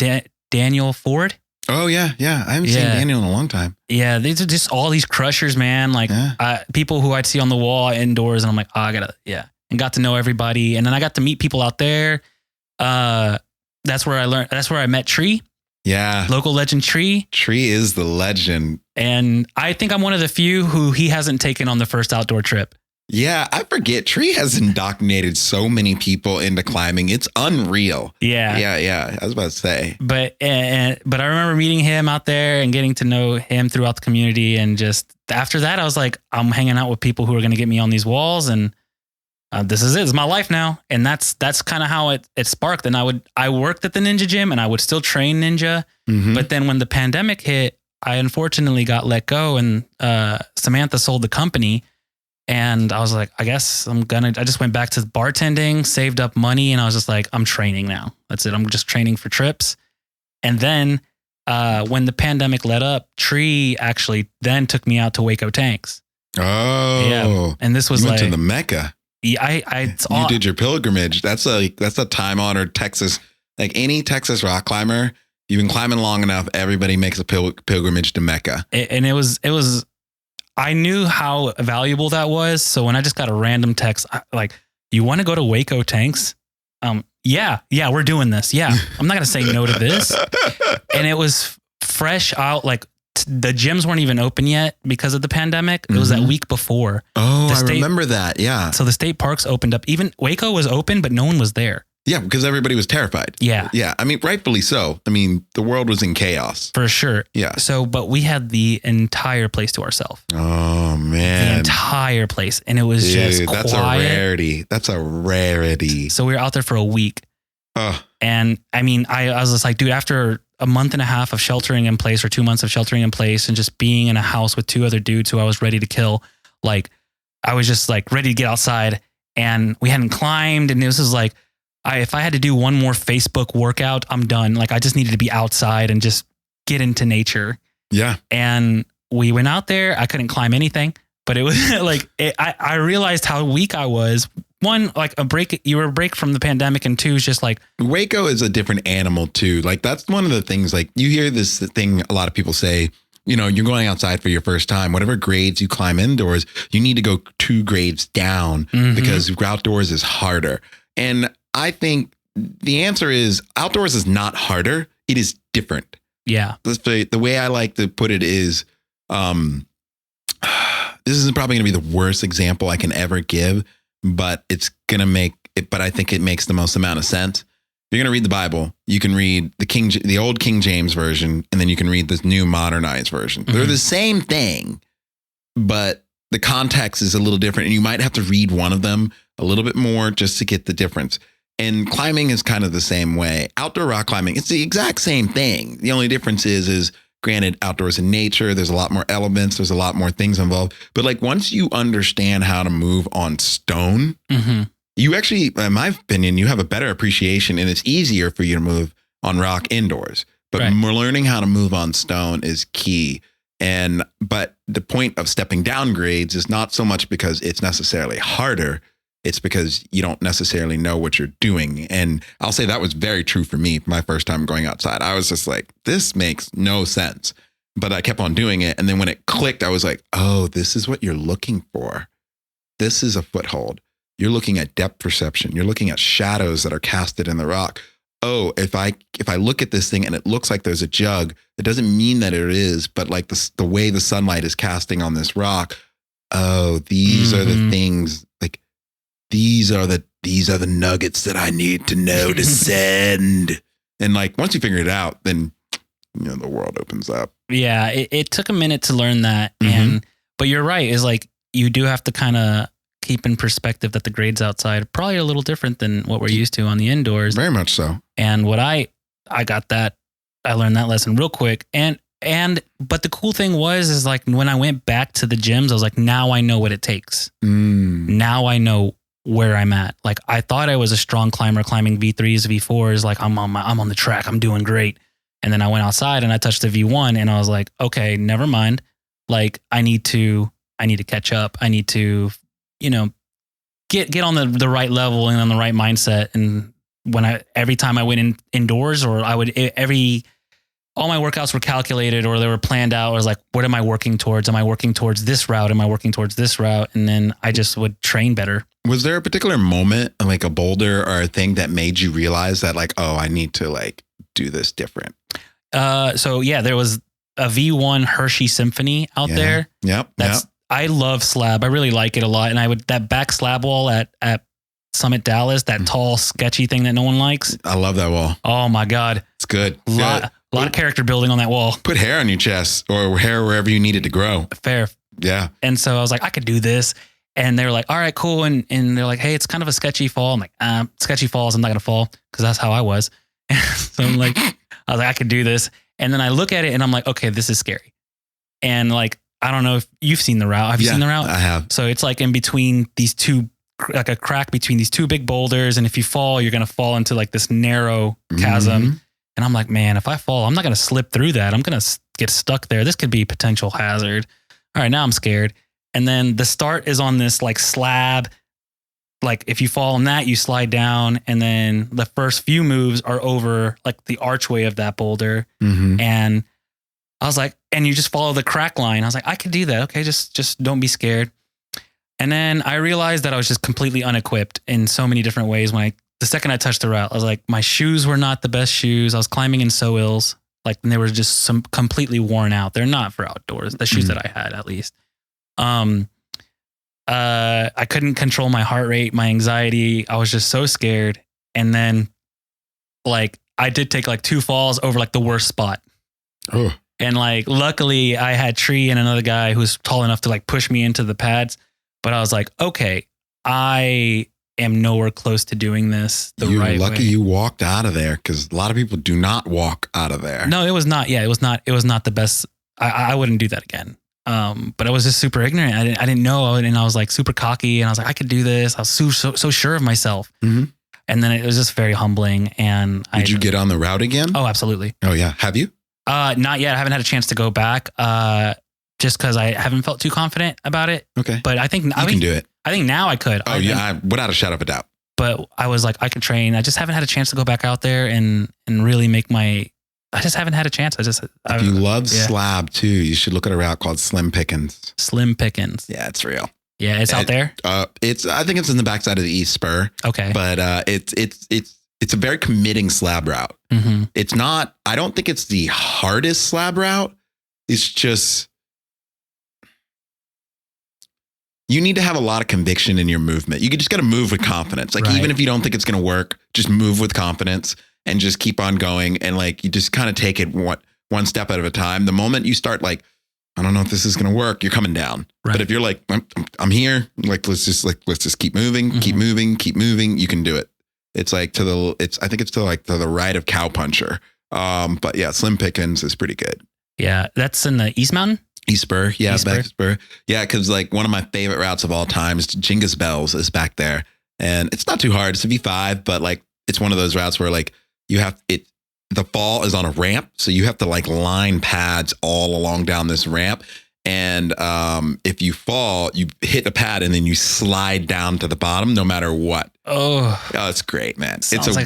Daniel Ford. Oh yeah. I haven't seen Daniel in a long time. Yeah, these are just all these crushers, man. Like people who I'd see on the wall indoors, and I'm like, oh, I gotta, and got to know everybody, and then I got to meet people out there. That's where I learned. That's where I met Tree. Yeah. Local legend Tree. Tree is the legend. And I think I'm one of the few who he hasn't taken on the first outdoor trip. Yeah, I forget. Tree has indoctrinated so many people into climbing. It's unreal. Yeah. Yeah. I was about to say. But I remember meeting him out there and getting to know him throughout the community. And just after that, I was like, I'm hanging out with people who are going to get me on these walls. And this is it. It's my life now. And that's kind of how it sparked. And I worked at the Ninja Gym and I would still train Ninja. Mm-hmm. But then when the pandemic hit, I unfortunately got let go and Samantha sold the company. And I was like, I guess I just went back to bartending, saved up money. And I was just like, I'm training now. That's it. I'm just training for trips. And then when the pandemic let up, Tree actually then took me out to Waco Tanks. Oh, yeah. And this was you went like to the Mecca. Yeah, you did your pilgrimage. That's a time honored Texas, like any Texas rock climber. You've been climbing long enough. Everybody makes a pilgrimage to Mecca. And it was, I knew how valuable that was. So when I just got a random text, like, you want to go to Waco Tanks? Yeah, we're doing this. Yeah. I'm not going to say no to this. And it was fresh out. Like the gyms weren't even open yet because of the pandemic. It was that week before. Oh, I remember that. Yeah. So the state parks opened up. Even Waco was open, but no one was there. Yeah, because everybody was terrified. Yeah. Yeah. I mean, rightfully so. I mean, the world was in chaos. For sure. Yeah. So, but we had the entire place to ourselves. Oh, man. The entire place. And it was just quiet. That's a rarity. That's a rarity. So we were out there for a week. And I mean, I was just like, dude, after a month and a half of sheltering in place or 2 months of sheltering in place and just being in a house with two other dudes who I was ready to kill, like, I was just like ready to get outside and we hadn't climbed. And this was like, if I had to do one more Facebook workout, I'm done. Like I just needed to be outside and just get into nature. Yeah. And we went out there. I couldn't climb anything, but it was like, I realized how weak I was. One, like you were a break from the pandemic. And two is just like. Waco is a different animal too. Like that's one of the things, like you hear this thing, a lot of people say, you know, you're going outside for your first time, whatever grades you climb indoors, you need to go 2 grades down because outdoors is harder. And I think the answer is outdoors is not harder. It is different. Yeah. The way I like to put it is, this is probably going to be the worst example I can ever give, but it's going to make it, but I think it makes the most amount of sense. You're going to read the Bible. You can read the old King James version, and then you can read this new modernized version. They're the same thing, but the context is a little different. And you might have to read one of them a little bit more just to get the difference. And climbing is kind of the same way. Outdoor rock climbing, it's the exact same thing. The only difference is granted, outdoors in nature, there's a lot more elements, there's a lot more things involved. But like once you understand how to move on stone, you actually, in my opinion, you have a better appreciation and it's easier for you to move on rock indoors. But learning how to move on stone is key. But the point of stepping down grades is not so much because it's necessarily harder. It's because you don't necessarily know what you're doing. And I'll say that was very true for me my first time going outside. I was just like, this makes no sense. But I kept on doing it. And then when it clicked, I was like, oh, this is what you're looking for. This is a foothold. You're looking at depth perception. You're looking at shadows that are casted in the rock. Oh, if I look at this thing and it looks like there's a jug, it doesn't mean that it is, but like the way the sunlight is casting on this rock. Oh, these are the things, like these are the nuggets that I need to know to send. And like once you figure it out, then you know the world opens up. Yeah, it took a minute to learn that, but you're right. Is like you do have to kind of keep in perspective that the grades outside are probably a little different than what we're used to on the indoors. Very much so. And what I learned that lesson real quick. But the cool thing is like when I went back to the gyms, I was like, now I know what it takes. Now I know where I'm at. Like I thought I was a strong climber climbing V3s, V4s. Like I'm on the track. I'm doing great. And then I went outside and I touched the V1 and I was like, okay, never mind. Like I need to catch up. I need to, get on the right level and on the right mindset. And every time I went indoors or all my workouts were calculated or they were planned out. I was like, what am I working towards? Am I working towards this route? Am I working towards this route? And then I just would train better. Was there a particular moment, like a boulder or a thing that made you realize that like, oh, I need to like do this different? So yeah, there was a V1 Hershey Symphony out there. Yep. I love slab. I really like it a lot. And that back slab wall at Summit Dallas, that tall, sketchy thing that no one likes. I love that wall. Oh my God. It's good. A lot of character building on that wall. Put hair on your chest or hair wherever you need it to grow. Fair. Yeah. And so I was like, I could do this. And they were like, all right, cool. And they're like, hey, it's kind of a sketchy fall. I'm like, sketchy falls. I'm not going to fall because that's how I was. So I'm like, I was like, I could do this. And then I look at it and I'm like, okay, this is scary. And like, I don't know if you've seen the route. Have you seen the route? I have. So it's like in between these two, like a crack between these two big boulders. And if you fall, you're going to fall into like this narrow chasm. Mm-hmm. And I'm like, man, if I fall, I'm not going to slip through that. I'm going to get stuck there. This could be a potential hazard. All right, now I'm scared. And then the start is on this like slab. Like if you fall on that, you slide down. And then the first few moves are over like the archway of that boulder. Mm-hmm. And I was like, and you just follow the crack line. I was like, I could do that. Okay, just don't be scared. And then I realized that I was just completely unequipped in so many different ways. The second I touched the route, I was like, my shoes were not the best shoes. I was climbing in So-Ills. Like, and they were just some completely worn out. They're not for outdoors, the shoes that I had at least. I couldn't control my heart rate, my anxiety. I was just so scared. And then like, I did take like 2 falls over like the worst spot. Oh. And like, luckily I had Tree and another guy who was tall enough to like push me into the pads. But I was like, okay, I am nowhere close to doing this the right way. You're lucky you walked out of there because a lot of people do not walk out of there. No, it was not. Yeah, it was not the best. I wouldn't do that again. But I was just super ignorant. I didn't know. And I was like super cocky and I was like, I could do this. I was so sure of myself. Mm-hmm. And then it was just very humbling. And Did you get on the route again? Oh, absolutely. Oh yeah. Have you? Not yet. I haven't had a chance to go back. Just because I haven't felt too confident about it. Okay. But I think you can do it. I think now I could. Oh yeah, without a shadow of a doubt. But I was like, I could train. I just haven't had a chance to go back out there and really make I just haven't had a chance. If you love slab too, you should look at a route called Slim Pickens. Slim Pickens. Yeah, it's real. Yeah, it's out there. I think it's in the backside of the East Spur. Okay. But it's a very committing slab route. Mm-hmm. It's not. I don't think it's the hardest slab route. It's just. You need to have a lot of conviction in your movement. You just got to move with confidence. Like, even if you don't think it's going to work, just move with confidence and just keep on going. And like, you just kind of take it one step at a time. The moment you start like, I don't know if this is going to work, you're coming down. Right. But if you're like, I'm here, like, let's just keep moving, keep moving. You can do it. It's like I think it's to the right of Cowpuncher. But yeah, Slim Pickens is pretty good. Yeah. That's in the East Mountain? East Spur, yeah, East back Spur. Yeah, because like one of my favorite routes of all time is Genghis Bells is back there. And it's not too hard. It's a V5, but like it's one of those routes where like the fall is on a ramp. So you have to like line pads all along down this ramp. And if you fall, you hit a pad and then you slide down to the bottom no matter what. Oh, it's great, man. Sounds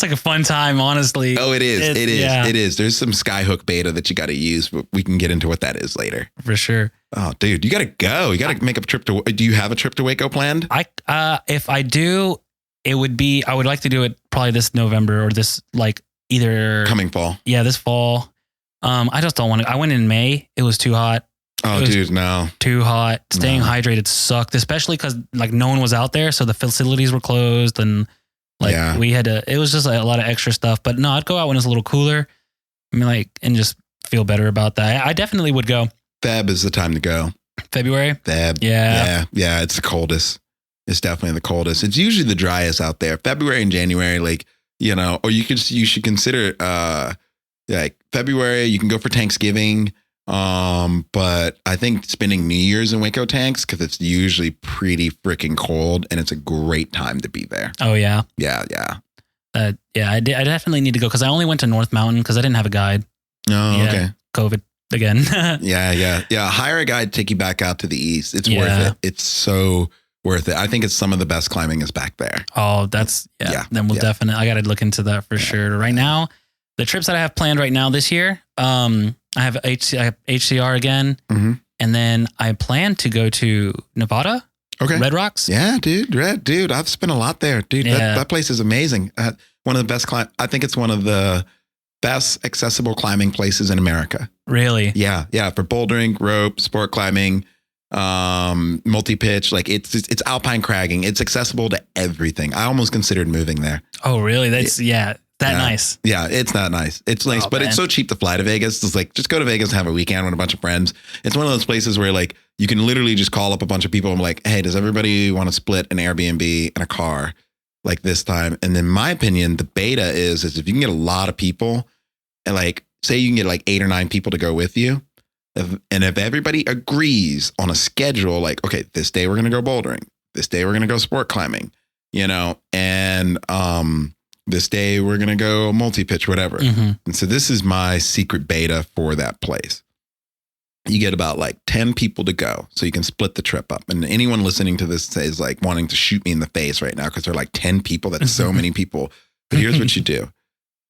like a fun time, honestly. Oh, it is. It is. There's some skyhook beta that you got to use, but we can get into what that is later. For sure. Oh, dude, you got to go. You got to make a trip to. Do you have a trip to Waco planned? If I do, I would like to do it probably this November or this like either coming fall. Yeah, this fall. I just don't want to. I went in May. It was too hot. Oh, dude, no. Too hot. Staying hydrated sucked, especially because like no one was out there. So the facilities were closed and like we had to, it was just like a lot of extra stuff. But no, I'd go out when it's a little cooler. I mean, like, and just feel better about that. I definitely would go. Feb is the time to go. February? Feb. Yeah. Yeah. It's the coldest. It's definitely the coldest. It's usually the driest out there. February and January, like, you know, or you should consider like February, you can go for Thanksgiving. But I think spending New Year's in Waco tanks because it's usually pretty freaking cold and it's a great time to be there. Oh yeah. Yeah. I definitely need to go because I only went to North Mountain because I didn't have a guide. Oh, yeah, okay. COVID again. Yeah. Hire a guide to take you back out to the east. It's worth it. It's so worth it. I think it's some of the best climbing is back there. Oh, that's Then we'll definitely. I got to look into that for sure. Right now, the trips that I have planned right now this year, I have HCR again, and then I plan to go to Nevada. Okay, Red Rocks. Yeah, dude, I've spent a lot there, dude. Yeah. That place is amazing. One of the best I think it's one of the best accessible climbing places in America. Really? Yeah, for bouldering, rope, sport climbing. multi-pitch. Like it's alpine cragging. It's accessible to everything. I almost considered moving there. Oh, really? That's nice. Yeah, it's not nice. It's nice, but it's so cheap to fly to Vegas. It's like, just go to Vegas and have a weekend with a bunch of friends. It's one of those places where like you can literally just call up a bunch of people and be like, hey, does everybody want to split an Airbnb and a car like this time? And in my opinion, the beta is if you can get a lot of people and like, say you can get like 8 or 9 people to go with you. If everybody agrees on a schedule, like, okay, this day we're going to go bouldering, this day we're going to go sport climbing, and this day we're going to go multi-pitch, whatever. Mm-hmm. And so this is my secret beta for that place. You get about like 10 people to go, so you can split the trip up. And anyone listening to this is like wanting to shoot me in the face right now because they're like 10 people. That's so many people. But here's what you do.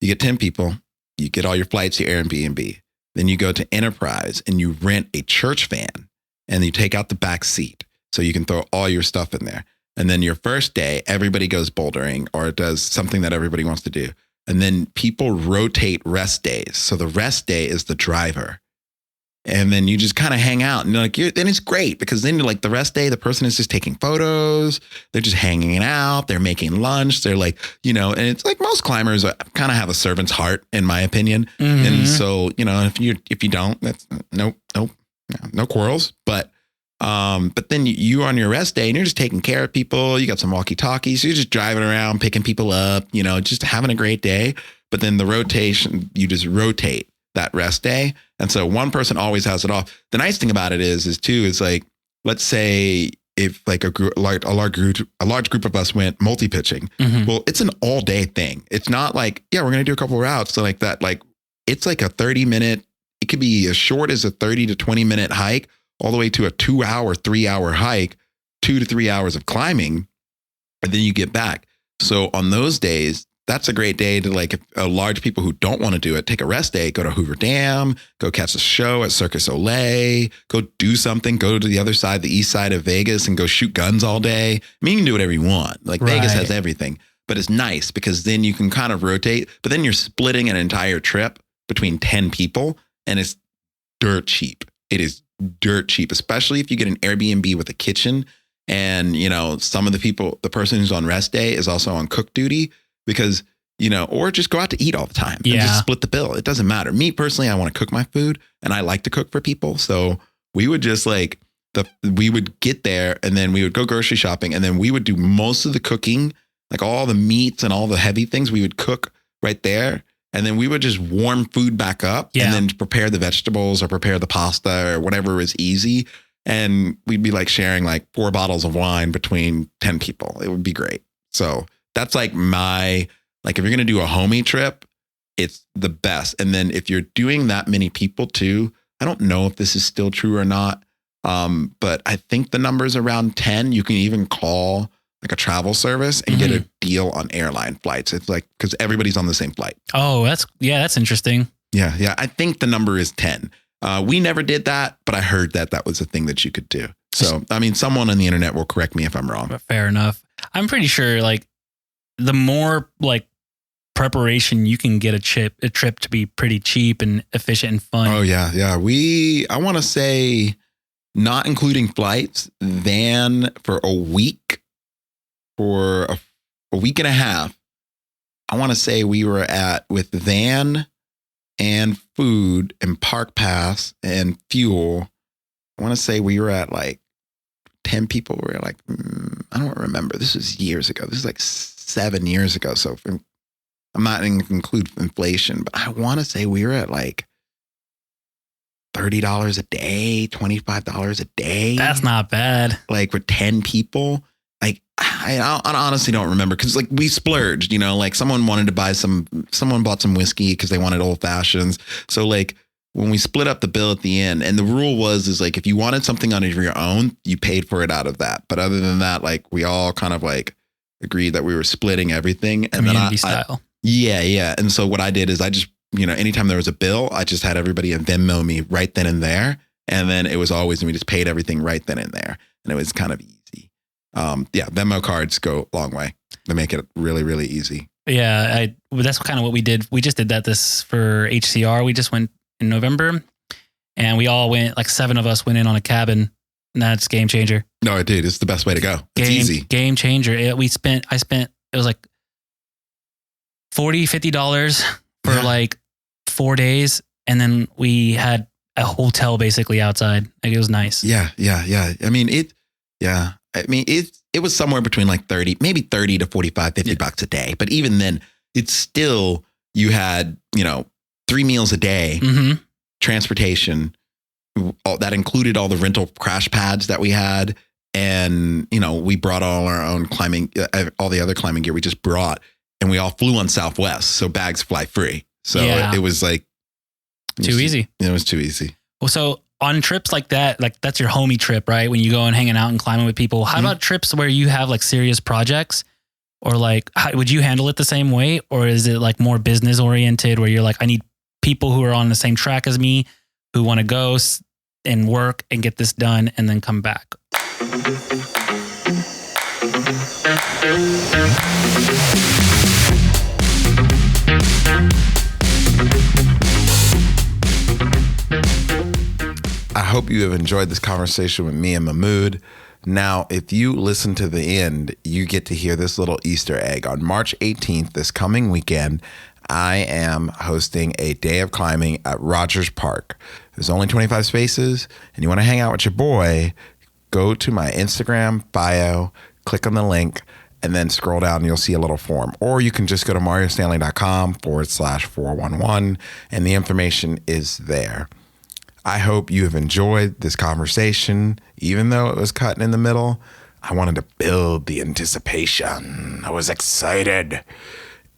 You get 10 people, you get all your flights to Airbnb. Then you go to Enterprise and you rent a church van and you take out the back seat so you can throw all your stuff in there. And then your first day, everybody goes bouldering or does something that everybody wants to do. And then people rotate rest days. So the rest day is the driver. And then you just kind of hang out and then it's great because then like the rest day, the person is just taking photos. They're just hanging out. They're making lunch. They're like, and it's like most climbers kind of have a servant's heart, in my opinion. Mm-hmm. And so, if you don't, that's no quarrels. But then you on your rest day and you're just taking care of people. You got some walkie talkies. You're just driving around, picking people up, just having a great day. But then the rotation, you just rotate that rest day. And so one person always has it off. The nice thing about it is like, let's say if like a large group of us went multi-pitching, mm-hmm. Well, it's an all day thing. It's not like, yeah, we're going to do a couple of routes. So like that, like it's like a 30-minute, it could be as short as a 30 to 20 minute hike all the way to a 2-hour, 3-hour hike, 2 to 3 hours of climbing. And then you get back. So on those days, that's a great day to like a large people who don't want to do it, take a rest day, go to Hoover Dam, go catch a show at Circus Olay, go do something, go to the other side, the east side of Vegas and go shoot guns all day. I mean, you can do whatever you want. Like Vegas has everything, but it's nice because then you can kind of rotate, but then you're splitting an entire trip between 10 people and it's dirt cheap. It is dirt cheap, especially if you get an Airbnb with a kitchen and, some of the person who's on rest day is also on cook duty. Because, or just go out to eat all the time and just split the bill. It doesn't matter. Me personally, I want to cook my food and I like to cook for people. So we would just we would get there and then we would go grocery shopping and then we would do most of the cooking, like all the meats and all the heavy things we would cook right there. And then we would just warm food back up and then prepare the vegetables or prepare the pasta or whatever is easy. And we'd be like sharing like 4 bottles of wine between 10 people. It would be great. So that's like if you're going to do a homie trip, it's the best. And then if you're doing that many people too, I don't know if this is still true or not. But I think the number's around 10. You can even call like a travel service and get a deal on airline flights. It's like, cause everybody's on the same flight. Oh, that's interesting. Yeah. I think the number is 10. We never did that, but I heard that was a thing that you could do. So, I mean, someone on the internet will correct me if I'm wrong. Fair enough. I'm pretty sure like, the more like preparation you can get a trip to be pretty cheap and efficient and fun. Oh yeah. I want to say not including flights, van for a week for a week and a half. I want to say we were with van and food and park pass and fuel. I want to say we were at like 10 people. We were like, I don't remember. This was years ago. This is like 7 years ago. So I'm not going to include inflation, but I want to say we were at like $30 a day, $25 a day. That's not bad. Like for 10 people. Like I honestly don't remember because like we splurged, like someone bought some whiskey because they wanted old fashions. So like when we split up the bill at the end, and the rule was like if you wanted something out of your own, you paid for it out of that. But other than that, like we all kind of like agreed that we were splitting everything. And community style. Yeah. And so what I did is I just, anytime there was a bill, I just had everybody Venmo me right then and there. And then it was always, and we just paid everything right then and there. And it was kind of easy. Venmo cards go a long way. They make it really, really easy. Yeah. That's kind of what we did. We just did this for HCR. We just went in November and we all went, like 7 of us went in on a cabin That's game changer. No, dude, it's the best way to go. It's easy. Game changer. I spent, it was like $40-$50 for like 4 days. And then we had a hotel basically outside. Like it was nice. Yeah. I mean, it was somewhere between like 30 to 45, 50 bucks a day. But even then, it's still, you had, 3 meals a day, transportation, that included all the rental crash pads that we had. And, we brought all our own climbing, all the other climbing gear we just brought, and we all flew on Southwest. So bags fly free. So it was like too easy. It was too easy. Well, so on trips like that, like that's your homie trip, right? When you go and hanging out and climbing with people. How about trips where you have like serious projects, or like, would you handle it the same way? Or is it like more business oriented where you're like, I need people who are on the same track as me, who want to go and work and get this done and then come back? I hope you have enjoyed this conversation with me and Mahmud. Now, if you listen to the end, you get to hear this little Easter egg. On March 18th, this coming weekend, I am hosting a day of climbing at Rogers Park. There's only 25 spaces, and you want to hang out with your boy, go to my Instagram bio, click on the link, and then scroll down and you'll see a little form. Or you can just go to mariostanley.com/411, and the information is there. I hope you have enjoyed this conversation, even though it was cut in the middle. I wanted to build the anticipation. I was excited.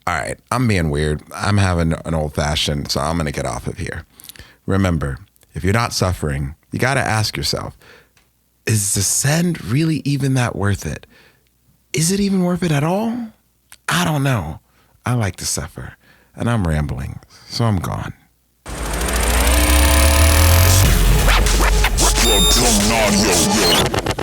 All right, I'm being weird. I'm having an old fashioned, so I'm going to get off of here. Remember, if you're not suffering, you got to ask yourself, is the send really even that worth it? Is it even worth it at all? I don't know. I like to suffer, and I'm rambling, so I'm gone. Yo.